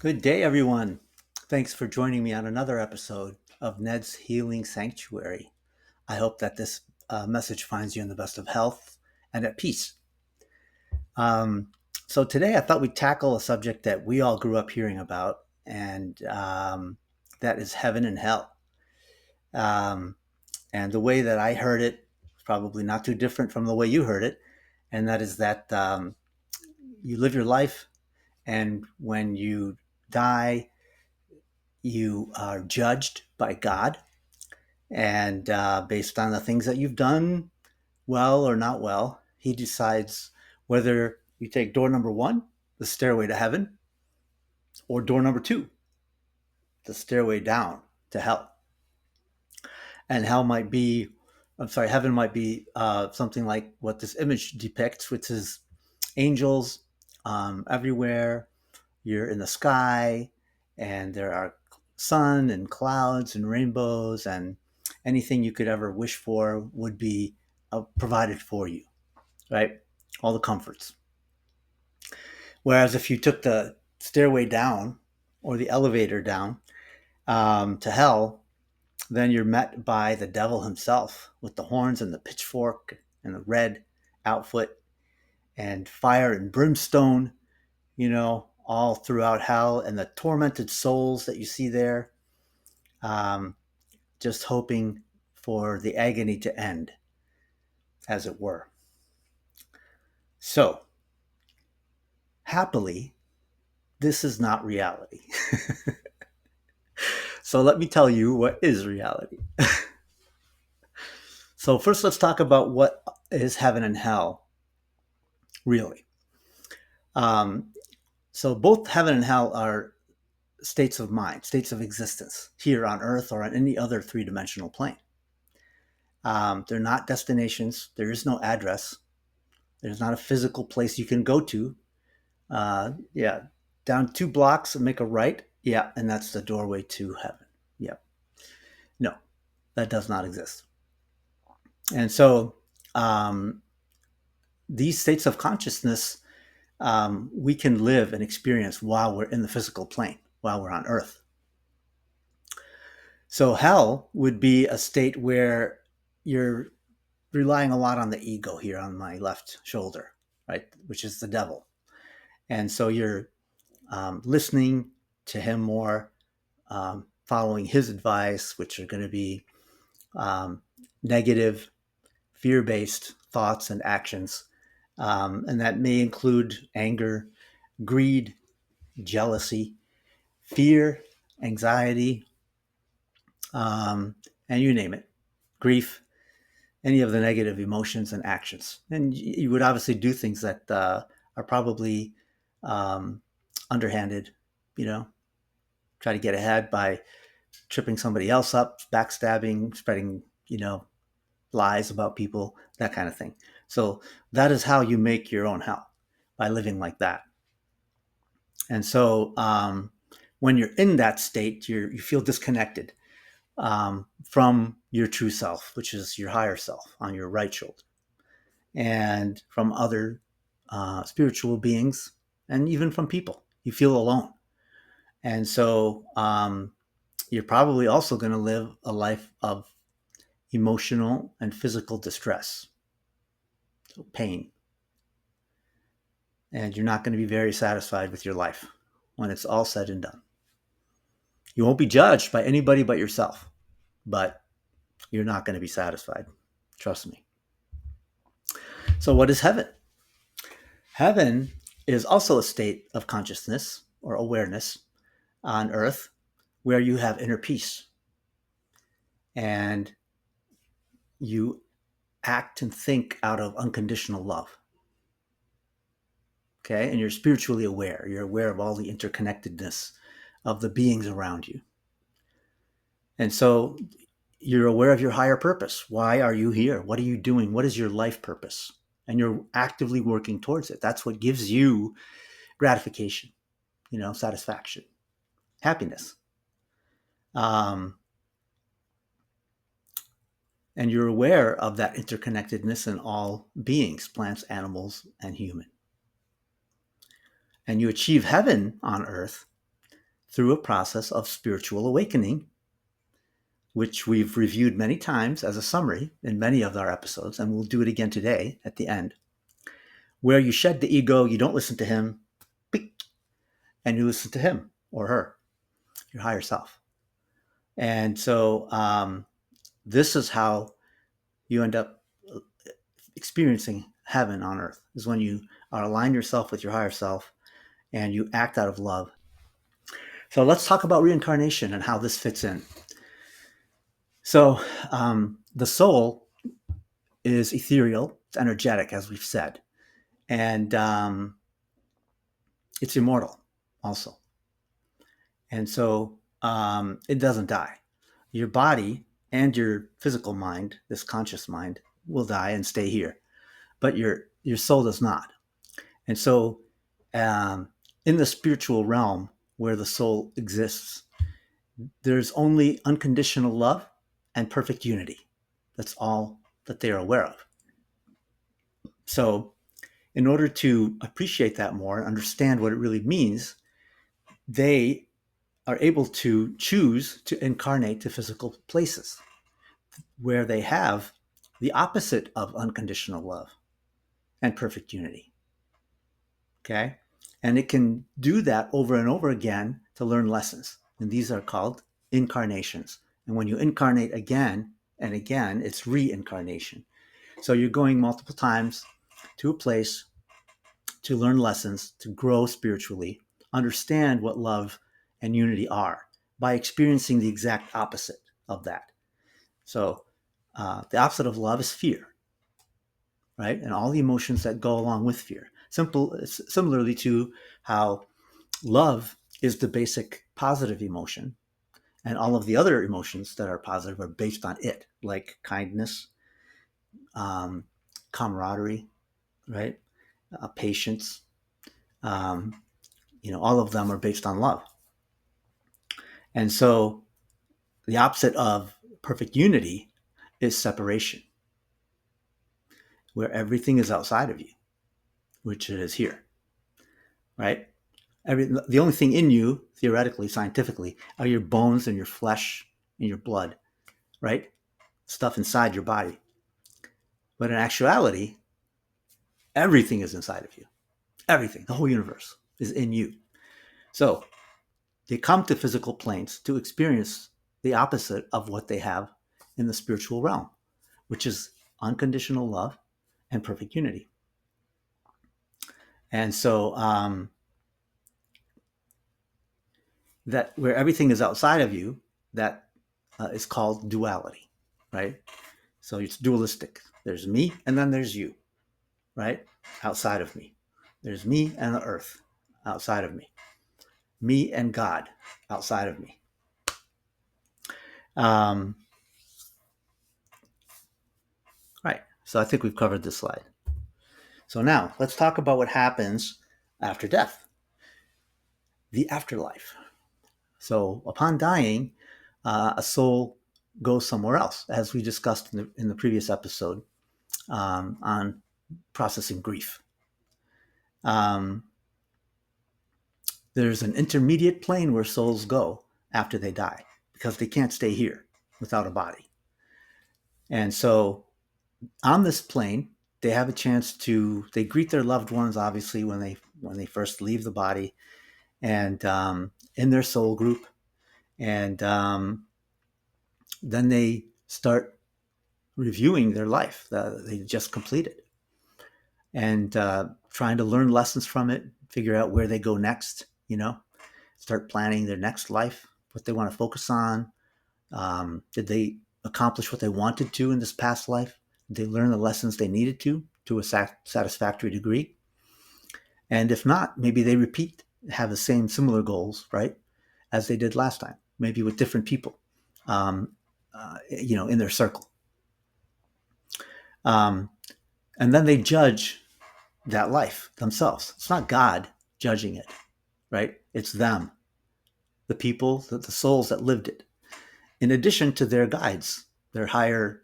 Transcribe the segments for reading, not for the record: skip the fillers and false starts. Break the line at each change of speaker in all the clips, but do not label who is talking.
Good day, everyone. Thanks for joining me on another episode of Ned's Healing Sanctuary. I hope that this message finds you in the best of health and at peace. Um, so, today I thought we'd tackle a subject that we all grew up hearing about, and that is heaven and hell. Um, and the way that I heard it is probably not too different from the way you heard it, and that is that you live your life, and when you die, you are judged by God, and based on the things that you've done well or not well, He decides whether you take door number one, the stairway to heaven, or door number two, the stairway down to hell. And hell might be, I'm sorry, heaven might be something like what this image depicts, which is angels everywhere. You're in the sky, and there are sun and clouds and rainbows, and anything you could ever wish for would be provided for you, right? All the comforts. Whereas if you took the stairway down or the elevator down to hell, then you're met by the devil himself with the horns and the pitchfork and the red outfit and fire and brimstone, all throughout hell, and the tormented souls that you see there, um, just hoping for the agony to end, as it were. So, happily, this is not reality. So, let me tell you what is reality. So, first, let's talk about what is heaven and hell, really. Um, so, both heaven and hell are states of mind, states of existence here on Earth or on any other three-dimensional plane. They're not destinations. There is no address. There's not a physical place you can go to. Yeah, down 2 blocks and make a right. Yeah, and that's the doorway to heaven. Yeah, no, that does not exist. And so um, these states of consciousness we can live and experience while we're in the physical plane, while we're on Earth. So hell would be a state where you're relying a lot on the ego here on my left shoulder, right, which is the devil. And so you're listening to him more, following his advice, which are going to be negative, fear-based thoughts and actions. And that may include anger, greed, jealousy, fear, anxiety, and you name it, grief, any of the negative emotions and actions. And you would obviously do things that are probably underhanded, try to get ahead by tripping somebody else up, backstabbing, spreading, lies about people, that kind of thing. So that is how you make your own hell, by living like that. And so when you're in that state, you feel disconnected from your true self, which is your higher self on your right shoulder, and from other spiritual beings, and even from people. You feel alone. And so you're probably also going to live a life of emotional and physical distress, so pain. And you're not going to be very satisfied with your life when it's all said and done. You won't be judged by anybody but yourself, but you're not going to be satisfied. Trust me. So, what is heaven? Heaven is also a state of consciousness or awareness on earth where you have inner peace and you act and think out of unconditional love. Okay, and you're spiritually aware. You're aware of all the interconnectedness of the beings around you. And so you're aware of your higher purpose. Why are you here? What are you doing? What is your life purpose? And you're actively working towards it. That's what gives you gratification, satisfaction, happiness. And you're aware of that interconnectedness in all beings, plants, animals, and human. And you achieve heaven on earth through a process of spiritual awakening, which we've reviewed many times as a summary in many of our episodes, and we'll do it again today at the end, where you shed the ego, you don't listen to him, and you listen to him or her, your higher self. And so this is how you end up experiencing heaven on earth, is when you align yourself with your higher self and you act out of love. So let's talk about reincarnation and how this fits in. So the soul is ethereal, it's energetic, as we've said, and it's immortal also. And so it doesn't die. Your body and your physical mind, this conscious mind, will die and stay here, but your soul does not. And so in the spiritual realm where the soul exists, there's only unconditional love and perfect unity. That's all that they are aware of. So in order to appreciate that more and understand what it really means, they are able to choose to incarnate to physical places where they have the opposite of unconditional love and perfect unity. Okay? And it can do that over and over again to learn lessons. And these are called incarnations. And when you incarnate again and again, it's reincarnation. So you're going multiple times to a place to learn lessons, to grow spiritually, understand what love and unity are by experiencing the exact opposite of that. So the opposite of love is fear, right? And all the emotions that go along with fear. Similarly to how love is the basic positive emotion, and all of the other emotions that are positive are based on it, like kindness, camaraderie, right? Patience. All of them are based on love. And so the opposite of perfect unity is separation, where everything is outside of you, which it is here, right? The only thing in you, theoretically, scientifically, are your bones and your flesh and your blood, right? Stuff inside your body. But in actuality, everything is inside of you. Everything, the whole universe is in you. So they come to physical planes to experience the opposite of what they have in the spiritual realm, which is unconditional love and perfect unity. And so that where everything is outside of you, that is called duality, right? So it's dualistic. There's me and then there's you, right? Outside of me. There's me and the earth outside of me. Me and God outside of me. Right. So I think we've covered this slide. So now let's talk about what happens after death, the afterlife. So upon dying, a soul goes somewhere else, as we discussed in the previous episode on processing grief. There's an intermediate plane where souls go after they die because they can't stay here without a body. And so on this plane, they have a chance they greet their loved ones, obviously, when they first leave the body, and in their soul group. And then they start reviewing their life that they just completed and trying to learn lessons from it, figure out where they go next, start planning their next life, what they want to focus on. Did they accomplish what they wanted to in this past life? Did they learn the lessons they needed to a satisfactory degree? And if not, maybe they have the similar goals, right, as they did last time, maybe with different people, in their circle. And then they judge that life themselves. It's not God judging it, right? It's them, the people, the souls that lived it, in addition to their guides, their higher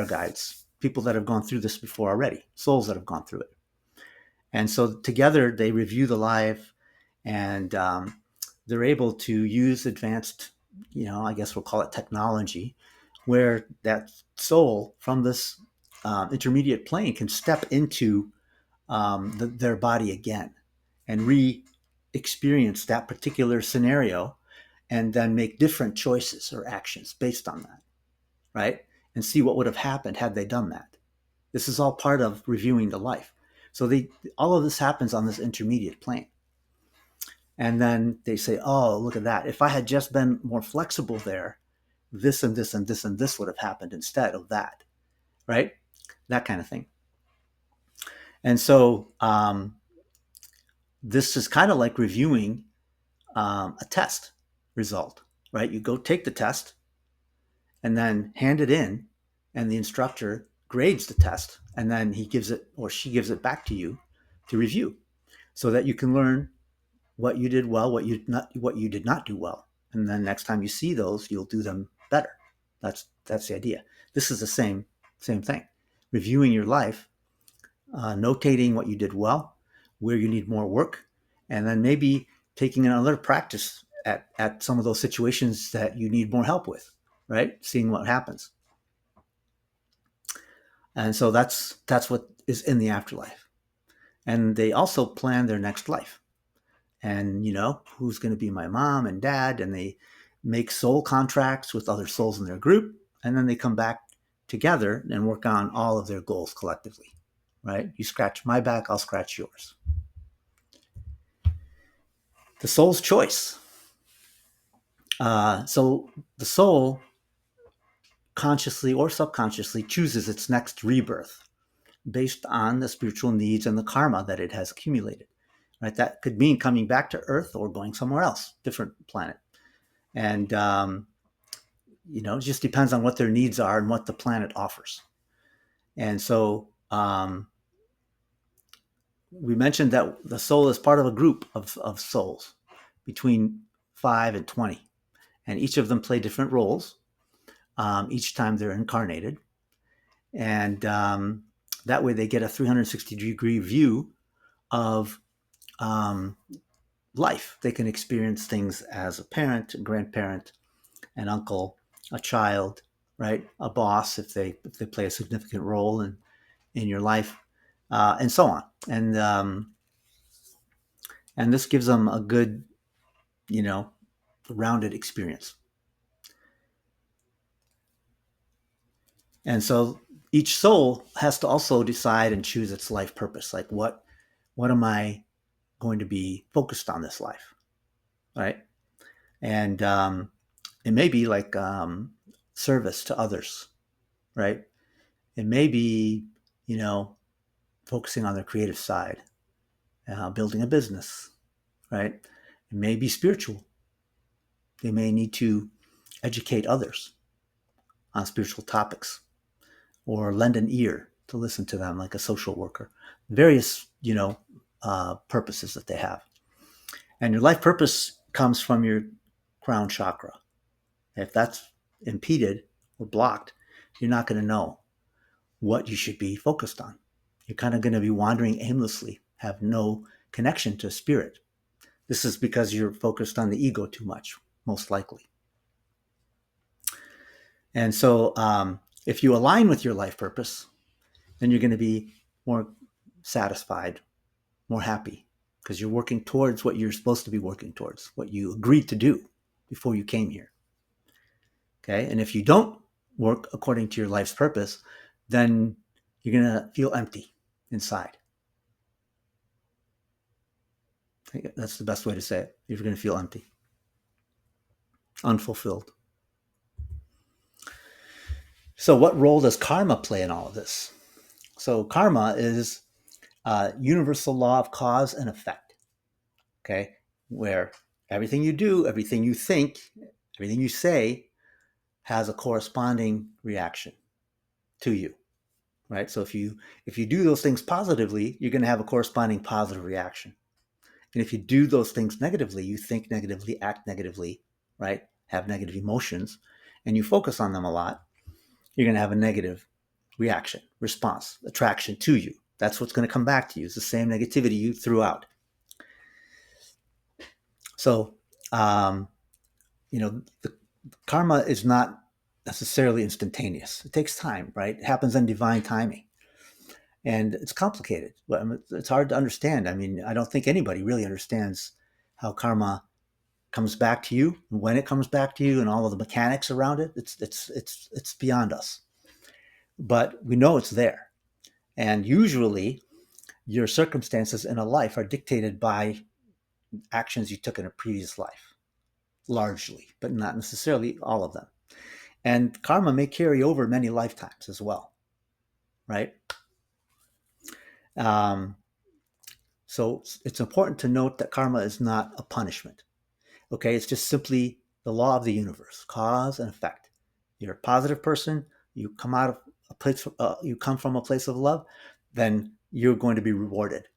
guides, people that have gone through this before already, souls that have gone through it. And so together they review the life and they're able to use advanced, I guess we'll call it technology, where that soul from this intermediate plane can step into their body again and re-experience that particular scenario, and then make different choices or actions based on that, right? And see what would have happened had they done that. This is all part of reviewing the life. So all of this happens on this intermediate plane. And then they say, oh, look at that. If I had just been more flexible there, this and this and this and this would have happened instead of that, right? That kind of thing. And so this is kind of like reviewing a test result, right? You go take the test and then hand it in, and the instructor grades the test, and then he gives it or she gives it back to you to review, so that you can learn what you did well, what you did not do well, and then next time you see those, you'll do them better. That's the idea. This is the same thing. Reviewing your life, notating what you did well, where you need more work, and then maybe taking another practice at some of those situations that you need more help with, right? Seeing what happens. And so that's what is in the afterlife. And they also plan their next life. And, who's going to be my mom and dad? And they make soul contracts with other souls in their group. And then they come back together and work on all of their goals collectively, right? You scratch my back, I'll scratch yours. The soul's choice. So the soul consciously or subconsciously chooses its next rebirth based on the spiritual needs and the karma that it has accumulated. Right? That could mean coming back to Earth or going somewhere else, different planet. And, it just depends on what their needs are and what the planet offers. And so we mentioned that the soul is part of a group of souls between 5 and 20. And each of them play different roles each time they're incarnated. And that way they get a 360-degree view of life. They can experience things as a parent, a grandparent, an uncle, a child, right? A boss if they play a significant role in your life, and so on. And this gives them a good, rounded experience. And so each soul has to also decide and choose its life purpose. Like what am I going to be focused on this life, right? And it may be like service to others, right? It may be, focusing on their creative side, building a business, right? It may be spiritual. They may need to educate others on spiritual topics or lend an ear to listen to them like a social worker. Various, purposes that they have. And your life purpose comes from your crown chakra. If that's impeded or blocked, you're not going to know what you should be focused on. You're kind of going to be wandering aimlessly, have no connection to spirit. This is because you're focused on the ego too much, most likely. And so if you align with your life purpose, then you're going to be more satisfied, more happy, because you're working towards what you're supposed to be working towards, what you agreed to do before you came here. Okay. And if you don't work according to your life's purpose, then you're going to feel empty inside. That's the best way to say it. You're going to feel empty, unfulfilled. So what role does karma play in all of this? So karma is a universal law of cause and effect, okay? Where everything you do, everything you think, everything you say has a corresponding reaction to you, right? So if you do those things positively, you're going to have a corresponding positive reaction. And if you do those things negatively, you think negatively, act negatively, right? Have negative emotions, and you focus on them a lot, you're going to have a negative reaction, response, attraction to you. That's what's going to come back to you. It's the same negativity you threw out. So, um, the karma is not necessarily instantaneous. It takes time, right? It happens in divine timing. And it's complicated. It's hard to understand. I mean, I don't think anybody really understands how karma comes back to you, when it comes back to you, and all of the mechanics around it. It's beyond us. But we know it's there. And usually, your circumstances in a life are dictated by actions you took in a previous life, largely, but not necessarily all of them. And karma may carry over many lifetimes as well, right? Um, so it's important to note that karma is not a punishment. Okay, it's just simply the law of the universe, cause and effect. You're a positive person. You come out of a place. You come from a place of love, then you're going to be rewarded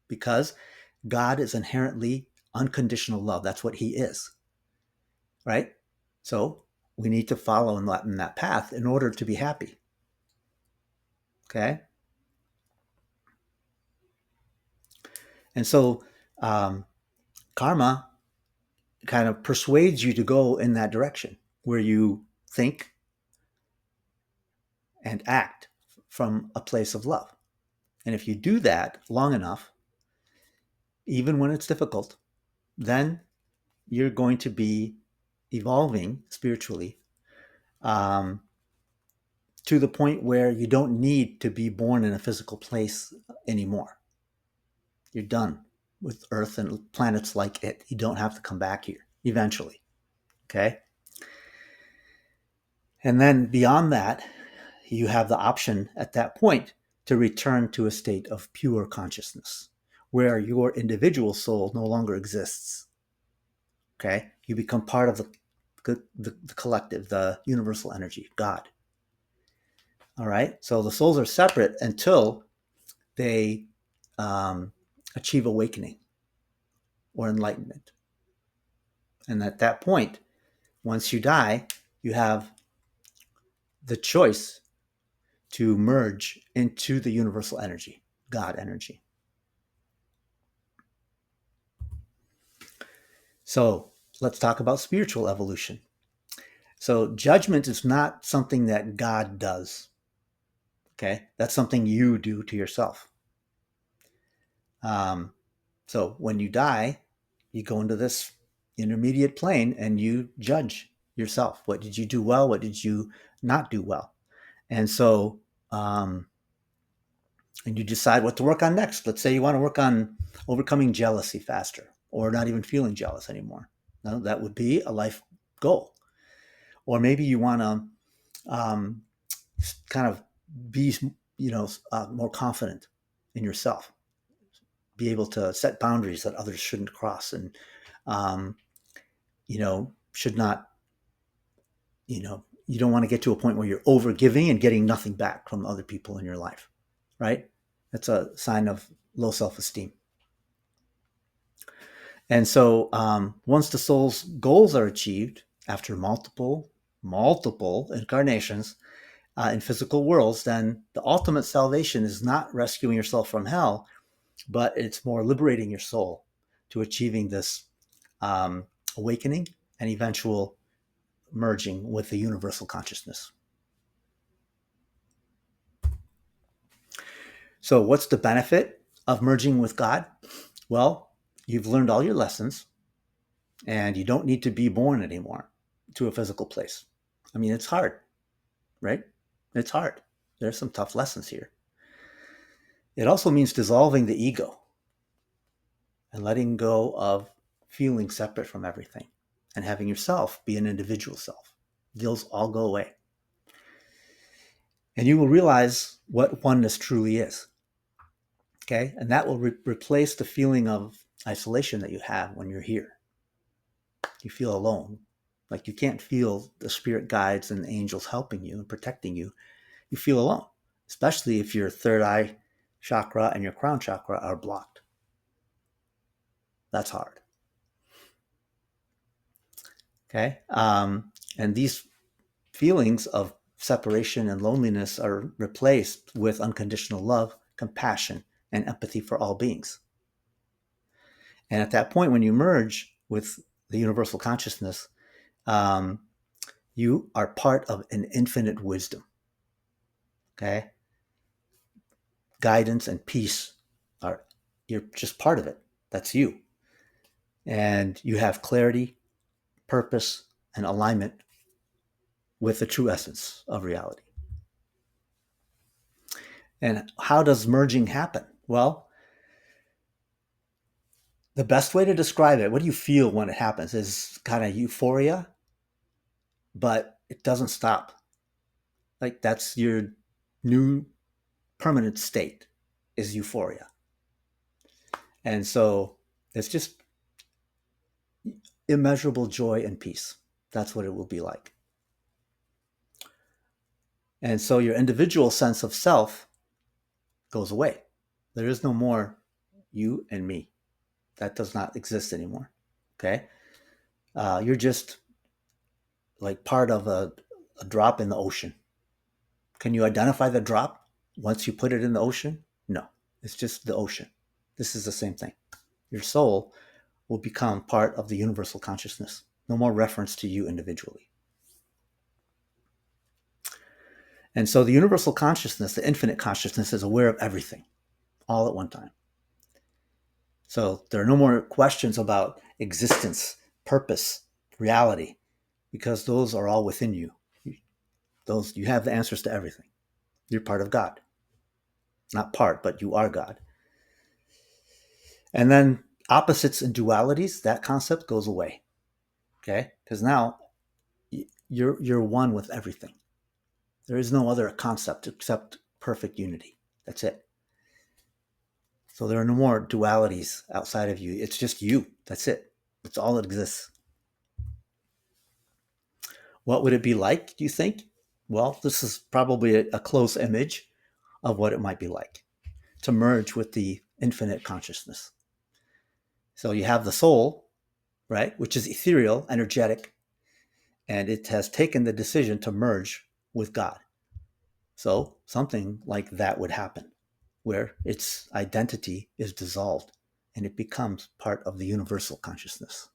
because God is inherently unconditional love. That's what He is, right? So we need to follow in that path in order to be happy. Okay, and so um, karma kind of persuades you to go in that direction where you think and act from a place of love. And if you do that long enough, even when it's difficult, then you're going to be evolving spiritually um, to the point where you don't need to be born in a physical place anymore. You're done with Earth and planets like it. You don't have to come back here eventually. Okay. And then beyond that, you have the option at that point to return to a state of pure consciousness where your individual soul no longer exists. Okay. You become part of the collective, the universal energy, God. All right. So the souls are separate until they achieve awakening or enlightenment. And at that point, once you die, you have the choice to merge into the universal energy, God energy. So let's talk about spiritual evolution. So judgment is not something that God does. Okay. That's something you do to yourself. Um, so when you die, you go into this intermediate plane and you judge yourself. What did you do well? What did you not do well? And so, and you decide what to work on next. Let's say you want to work on overcoming jealousy faster or not even feeling jealous anymore. Now, that would be a life goal. Or maybe you want to kind of be, more confident in yourself, be able to set boundaries that others shouldn't cross and, um, should not, you don't want to get to a point where you're over giving and getting nothing back from other people in your life, right? That's a sign of low self-esteem. And so once the soul's goals are achieved after multiple incarnations in physical worlds, then the ultimate salvation is not rescuing yourself from hell, but it's more liberating your soul to achieving this um, awakening and eventual merging with the universal consciousness. So, what's the benefit of merging with God? Well, you've learned all your lessons and you don't need to be born anymore to a physical place. I mean, it's hard, right? It's hard. There's some tough lessons here. It also means dissolving the ego and letting go of feeling separate from everything and having yourself be an individual self. Those all go away. And you will realize what oneness truly is. Okay. And that will replace the feeling of isolation that you have when you're here. You feel alone. Like you can't feel the spirit guides and angels helping you and protecting you. You feel alone, especially if your third eye chakra and your crown chakra are blocked. That's hard. Okay. And these feelings of separation and loneliness are replaced with unconditional love, compassion, and empathy for all beings. And at that point, when you merge, with the universal consciousness, um, you are part of an infinite wisdom. Okay? Guidance and peace are, you're just part of it. That's you. And you have clarity, purpose, and alignment with the true essence of reality. And how does merging happen? Well, the best way to describe it, what do you feel when it happens, is kind of euphoria, but it doesn't stop. Like, that's your new permanent state, is euphoria. And so it's just immeasurable joy and peace. That's what it will be like. And so your individual sense of self goes away. There is no more you and me. That does not exist anymore. Okay? You're just like part of a drop in the ocean. Can you identify the drop once you put it in the ocean? No, it's just the ocean. This is the same thing. Your soul will become part of the universal consciousness. No more reference to you individually. And so the universal consciousness, the infinite consciousness, is aware of everything all at one time. So there are no more questions about existence, purpose, reality, because those are all within you. You have the answers to everything. You're part of God. Not part, but you are God. And then opposites and dualities, that concept goes away. Okay? Because now you're one with everything. There is no other concept except perfect unity. That's it. So there are no more dualities outside of you. It's just you. That's it. That's all that exists. What would it be like, do you think? Well, this is probably a close image of what it might be like to merge with the infinite consciousness. So you have the soul, right, which is ethereal, energetic, and it has taken the decision to merge with God. So something like that would happen, where its identity is dissolved and it becomes part of the universal consciousness.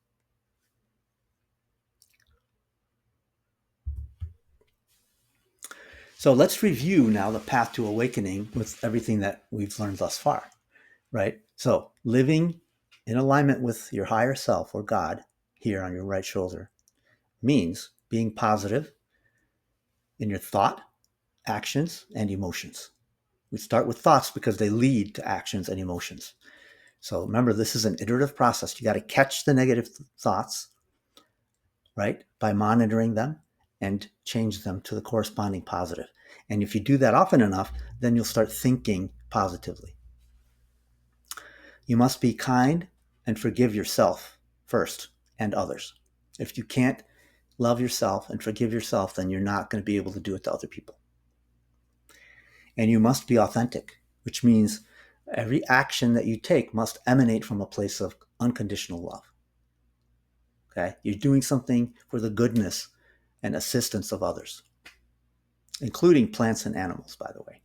So let's review now the path to awakening with everything that we've learned thus far, right? So living in alignment with your higher self or God here on your right shoulder means being positive in your thought, actions, and emotions. We start with thoughts because they lead to actions and emotions. So remember, this is an iterative process. You got to catch the negative thoughts, right, by monitoring them and change them to the corresponding positive. And if you do that often enough, then you'll start thinking positively. You must be kind and forgive yourself first and others. If you can't love yourself and forgive yourself, then you're not going to be able to do it to other people. And you must be authentic, which means every action that you take must emanate from a place of unconditional love. Okay? You're doing something for the goodness and assistance of others, including plants and animals, by the way.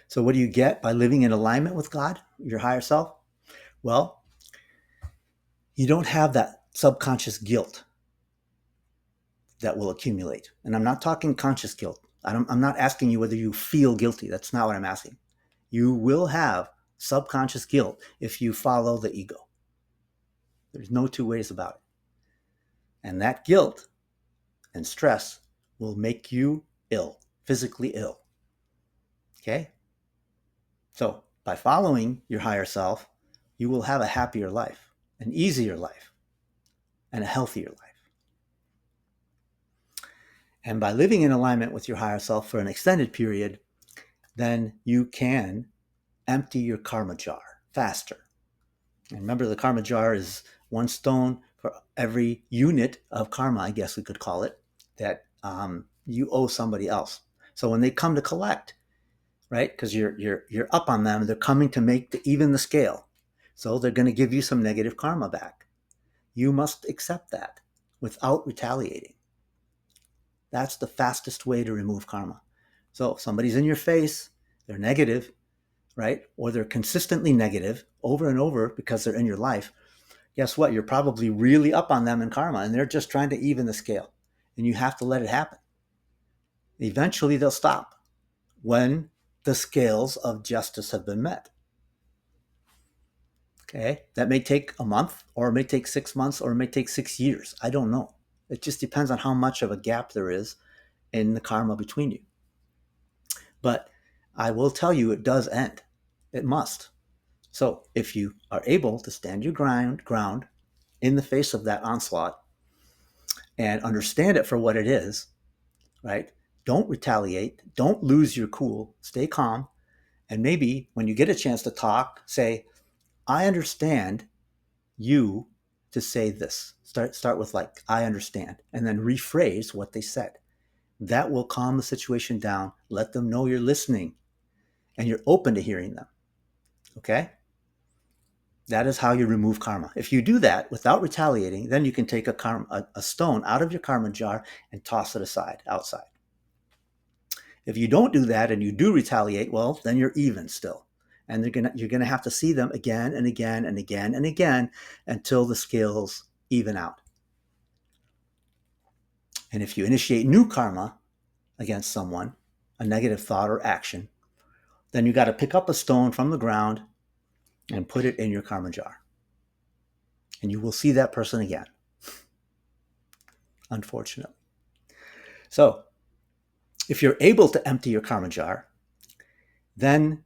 So what do you get by living in alignment with God, your higher self? Well, you don't have that subconscious guilt that will accumulate. And I'm not talking conscious guilt. I'm not asking you whether you feel guilty. That's not what I'm asking. You will have subconscious guilt if you follow the ego. There's no two ways about it. And that guilt and stress will make you ill, physically ill. Okay? So by following your higher self, you will have a happier life, an easier life, and a healthier life. And by living in alignment with your higher self for an extended period, then you can empty your karma jar faster. And remember, the karma jar is one stone for every unit of karma, I guess we could call it, that you owe somebody else. So when they come to collect, right, because you're up on them, they're coming to make even the scale. So they're going to give you some negative karma back. You must accept that without retaliating. That's the fastest way to remove karma. So if somebody's in your face, they're negative, right? Or they're consistently negative over and over because they're in your life. guess what? You're probably really up on them in karma, and they're just trying to even the scale. And you have to let it happen. Eventually, they'll stop when the scales of justice have been met. Okay, that may take a month, or it may take 6 months, or it may take 6 years. I don't know. It just depends on how much of a gap there is in the karma between you. But I will tell you, it does end. It must. So if you are able to stand your ground in the face of that onslaught and understand it for what it is, right? Don't retaliate. Don't lose your cool. Stay calm. And maybe when you get a chance to talk, say, I understand you to say this. Start with like, I understand, and then rephrase what they said. That will calm the situation down. Let them know you're listening and you're open to hearing them. Okay? That is how you remove karma. If you do that without retaliating, then you can take a stone out of your karma jar and toss it aside outside. If you don't do that and you do retaliate, well, then you're even still. And you're gonna have to see them again and again and again and again until the scales even out. And if you initiate new karma against someone, a negative thought or action, then you got to pick up a stone from the ground and put it in your karma jar. And you will see that person again, unfortunately. So if you're able to empty your karma jar, then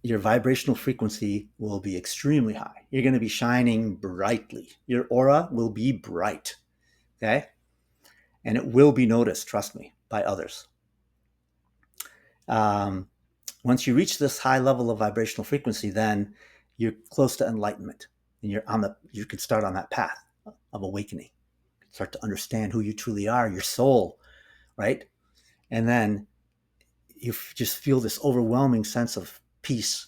your vibrational frequency will be extremely high. You're going to be shining brightly. Your aura will be bright, okay? And it will be noticed, trust me, by others. Once you reach this high level of vibrational frequency, then you're close to enlightenment, and you can start on that path of awakening. Start to understand who you truly are, your soul, right? And then you just feel this overwhelming sense of peace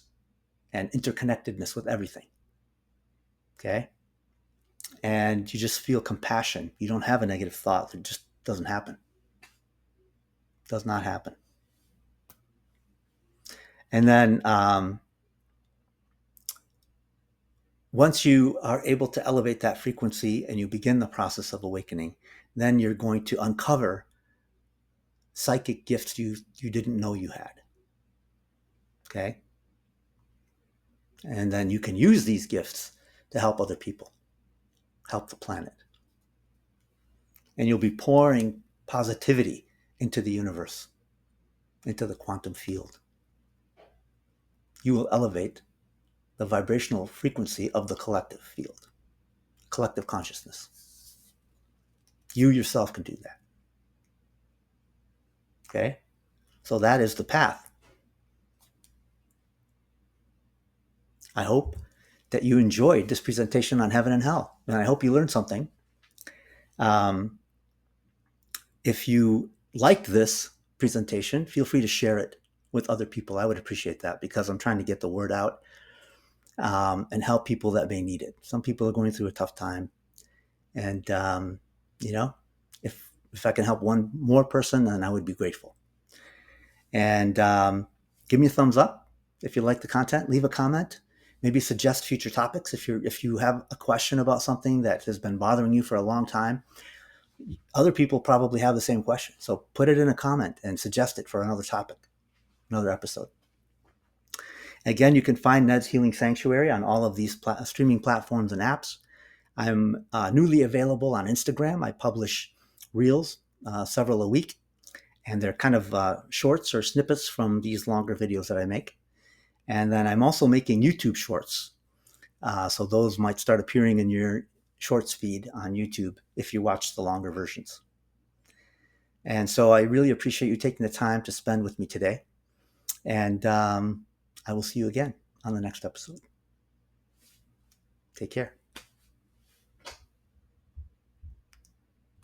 and interconnectedness with everything. Okay? And you just feel compassion. You don't have a negative thought. It just doesn't happen. It does not happen. And then once you are able to elevate that frequency and you begin the process of awakening, then you're going to uncover psychic gifts you didn't know you had. Okay? And then you can use these gifts to help other people, help the planet. And you'll be pouring positivity into the universe, into the quantum field. You will elevate the vibrational frequency of the collective field, collective consciousness. You yourself can do that. Okay? So that is the path. I hope that you enjoyed this presentation on heaven and hell, and I hope you learned something. If you liked this presentation, feel free to share it with other people. I would appreciate that because I'm trying to get the word out and help people that may need it. Some people are going through a tough time, and if I can help one more person, then I would be grateful. And give me a thumbs up if you like the content. Leave a comment. Maybe suggest future topics if you have a question about something that has been bothering you for a long time. Other people probably have the same question. So put it in a comment and suggest it for another topic, another episode. Again, you can find Ned's Healing Sanctuary on all of these streaming platforms and apps. I'm newly available on Instagram. I publish reels, several a week, and they're kind of shorts or snippets from these longer videos that I make. And then I'm also making YouTube shorts. So those might start appearing in your shorts feed on YouTube if you watch the longer versions. And so I really appreciate you taking the time to spend with me today. And I will see you again on the next episode. Take care.